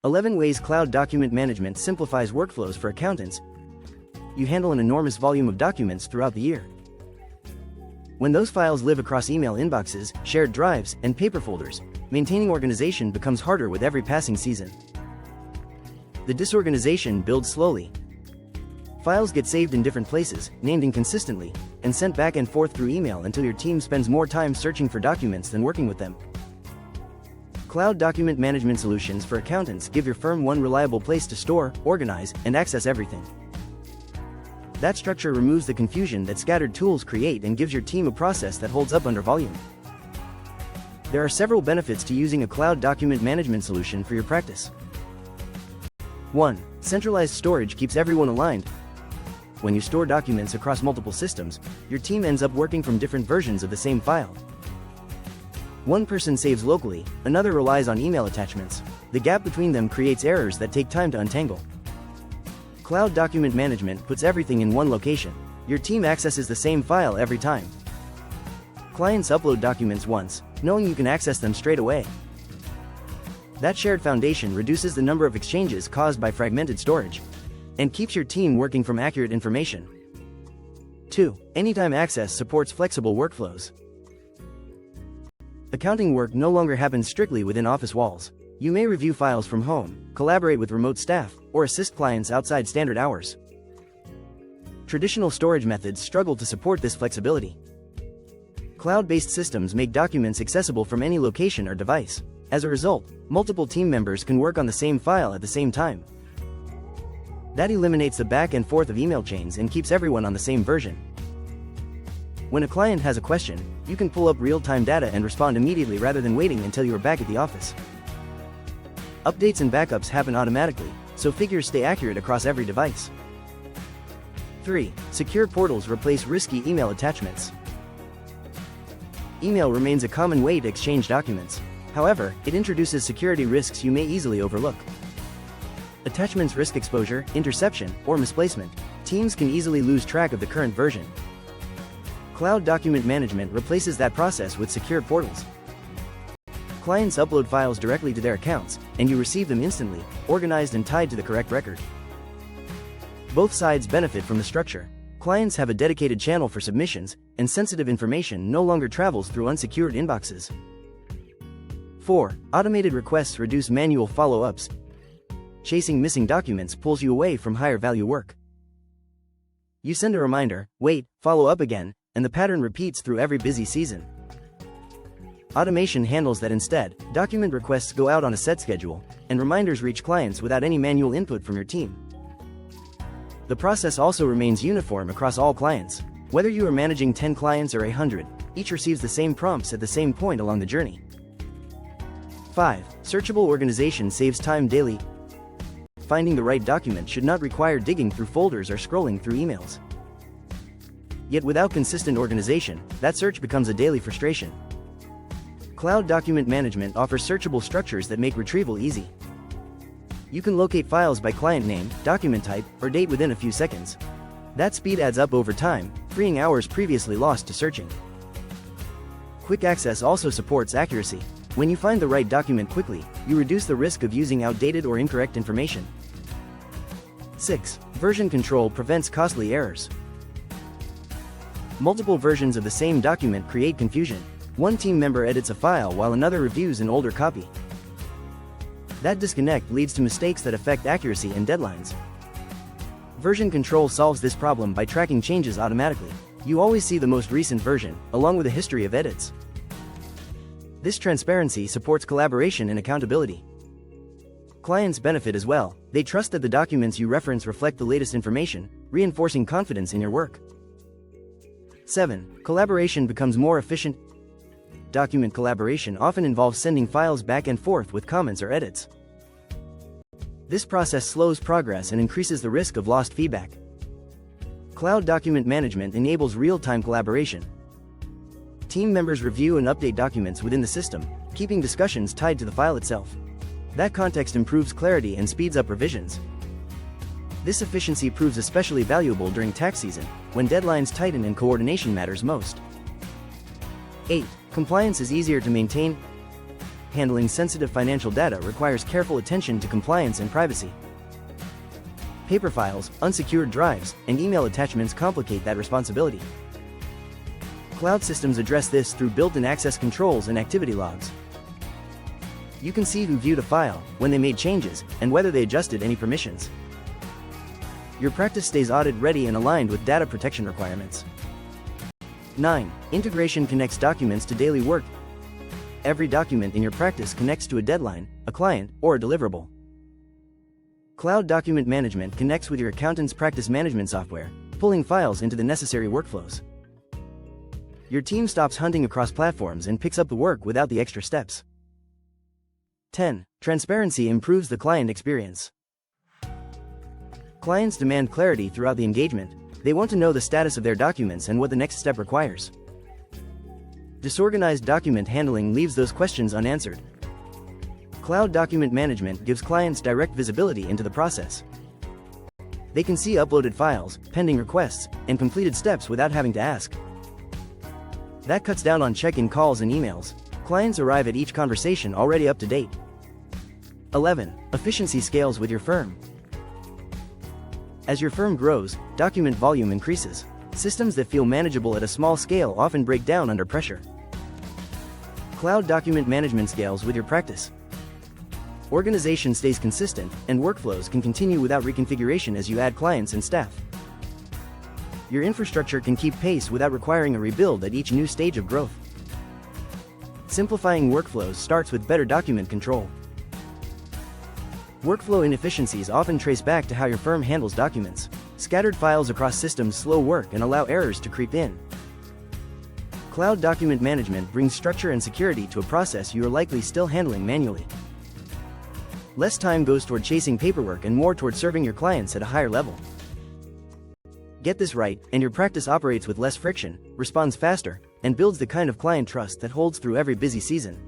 11 ways cloud document management simplifies workflows for accountants. You handle an enormous volume of documents throughout the year. When those files live across email inboxes, shared drives, and paper folders, maintaining organization becomes harder with every passing season. The disorganization builds slowly. Files get saved in different places, named inconsistently, and sent back and forth through email until your team spends more time searching for documents than working with them. Cloud document management solutions for accountants give your firm one reliable place to store, organize, and access everything. That structure removes the confusion that scattered tools create and gives your team a process that holds up under volume. There are several benefits to using a cloud document management solution for your practice. 1. Centralized storage keeps everyone aligned. When you store documents across multiple systems, your team ends up working from different versions of the same file. One person saves locally, another relies on email attachments. The gap between them creates errors that take time to untangle. Cloud document management puts everything in one location. Your team accesses the same file every time. Clients upload documents once, knowing you can access them straight away. That shared foundation reduces the number of exchanges caused by fragmented storage and keeps your team working from accurate information. 2. Anytime access supports flexible workflows. Accounting work no longer happens strictly within office walls. You may review files from home, collaborate with remote staff, or assist clients outside standard hours. Traditional storage methods struggle to support this flexibility. Cloud-based systems make documents accessible from any location or device. As a result, multiple team members can work on the same file at the same time. That eliminates the back and forth of email chains and keeps everyone on the same version. When a client has a question, you can pull up real-time data and respond immediately rather than waiting until you are back at the office. Updates and backups happen automatically, so figures stay accurate across every device. 3. Secure portals replace risky email attachments. Email remains a common way to exchange documents. However, it introduces security risks you may easily overlook. Attachments risk exposure, interception, or misplacement. Teams can easily lose track of the current version. Cloud document management replaces that process with secure portals. Clients upload files directly to their accounts, and you receive them instantly, organized and tied to the correct record. Both sides benefit from the structure. Clients have a dedicated channel for submissions, and sensitive information no longer travels through unsecured inboxes. 4. Automated requests reduce manual follow-ups. Chasing missing documents pulls you away from higher-value work. You send a reminder, wait, follow up again, and the pattern repeats through every busy season. Automation handles that instead. Document requests go out on a set schedule, and reminders reach clients without any manual input from your team. The process also remains uniform across all clients. Whether you are managing 10 clients or 100, each receives the same prompts at the same point along the journey. 5. Searchable organization saves time daily. Finding the right document should not require digging through folders or scrolling through emails. Yet without consistent organization, that search becomes a daily frustration. Cloud document management offers searchable structures that make retrieval easy. You can locate files by client name, document type, or date within a few seconds. That speed adds up over time, freeing hours previously lost to searching. Quick access also supports accuracy. When you find the right document quickly, you reduce the risk of using outdated or incorrect information. 6. Version control prevents costly errors. Multiple versions of the same document create confusion. One team member edits a file while another reviews an older copy. That disconnect leads to mistakes that affect accuracy and deadlines. Version control solves this problem by tracking changes automatically. You always see the most recent version, along with a history of edits. This transparency supports collaboration and accountability. Clients benefit as well. They trust that the documents you reference reflect the latest information, reinforcing confidence in your work. 7. Collaboration becomes more efficient. Document collaboration often involves sending files back and forth with comments or edits. This process slows progress and increases the risk of lost feedback. Cloud document management enables real-time collaboration. Team members review and update documents within the system, keeping discussions tied to the file itself. That context improves clarity and speeds up revisions. This efficiency proves especially valuable during tax season, when deadlines tighten and coordination matters most. 8. Compliance is easier to maintain. handling sensitive financial data requires careful attention to compliance and privacy. Paper files, unsecured drives, and email attachments complicate that responsibility. Cloud systems address this through built-in access controls and activity logs. You can see who viewed a file, when they made changes, and whether they adjusted any permissions. Your practice stays audit-ready and aligned with data protection requirements. 9. Integration connects documents to daily work. Every document in your practice connects to a deadline, a client, or a deliverable. Cloud document management connects with your accountant's practice management software, pulling files into the necessary workflows. Your team stops hunting across platforms and picks up the work without the extra steps. 10. Transparency improves the client experience. Clients demand clarity throughout the engagement. They want to know the status of their documents and what the next step requires. Disorganized document handling leaves those questions unanswered. Cloud document management gives clients direct visibility into the process. They can see uploaded files, pending requests, and completed steps without having to ask. That cuts down on check-in calls and emails. Clients arrive at each conversation already up to date. 11. Efficiency scales with your firm. As your firm grows, document volume increases. Systems that feel manageable at a small scale often break down under pressure. Cloud document management scales with your practice. Organization stays consistent, and workflows can continue without reconfiguration as you add clients and staff. Your infrastructure can keep pace without requiring a rebuild at each new stage of growth. Simplifying workflows starts with better document control. Workflow inefficiencies often trace back to how your firm handles documents. Scattered files across systems slow work and allow errors to creep in. Cloud document management brings structure and security to a process you are likely still handling manually. Less time goes toward chasing paperwork and more toward serving your clients at a higher level. Get this right, and your practice operates with less friction, responds faster, and builds the kind of client trust that holds through every busy season.